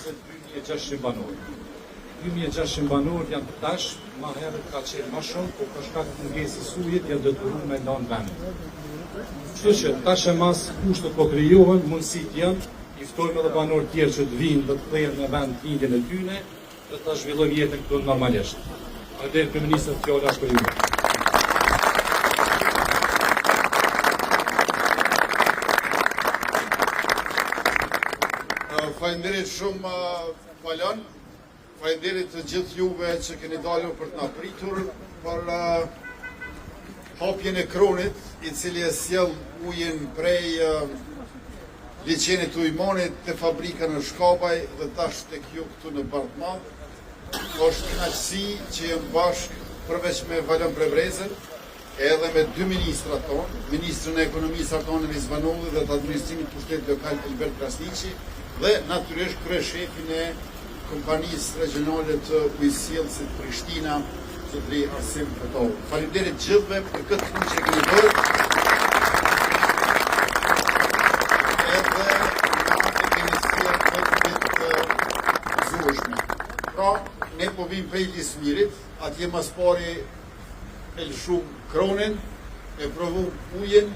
Se 2600 banor. 2600 banor janë tash, ma herët ka qenë ma shumë, po ka shkak të mungesës ujit janë detyruar me lanë vend. Kështu që tash e mas kushtet po krijohen, mundësit janë, i ftojmë edhe banor tjerë që të vinë dhe të kthehen në vend lindjen e tyre, dhe ta zhvillojmë jetën këtu normalisht. Faleminderit Kryeministër, fjala është për ju. Faleminderit shumë Palon, faleminderit të gjithë juve që keni dalur për të na pritur për hapjen e kronit, i cili e sjell ujin prej liçenit të Ujmonit te fabrika në Shkabaj dhe tash tek ju këtu në Bardh. Është kënaqësi që jam bashkë përveç me Valon Prebrezën, edhe me dy ministrat tonë, Ministrin e Ekonomisë Arton Rizvanovi dhe të administrimit pushtetit lokal Elbert Krasniqi, dhe natyrisht kryeshefin e kompanisë regionale të ujësjellësit Prishtina, zotëri Arsim Petov. Faleminderit gjithëve për këtë punë që keni bërë. Edhe e keni sjellë këtë të zueshme. Pra, ne po vim prej Lismirit, atje mas pari elshum kronin, e provu ujin,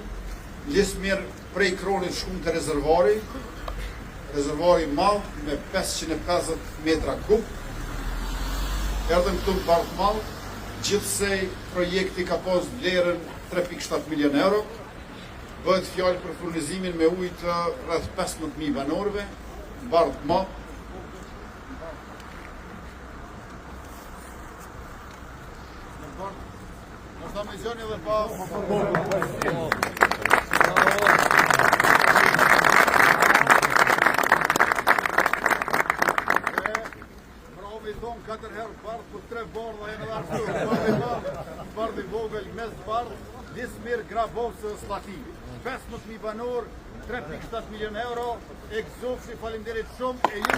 Lismir prej kronit shkum të rezervari madh me 550 metra kub. Erdhëm këtu në Bardh, gjithsej projekti ka pas vlerën 3.7 milion euro. Bëhet fjalë për furnizimin me ujë të rreth 15.000 banorëve në Bardh. Në misioni edhe pa katër herë Bardh, po 3 bardha janë edhe arsyet. Bardh i vogël, mes Bardh, Lismir, Grabovë, Slati. 15.000 banor, 3.7 milion euro, Exofsi, faleminderit shumë e ju.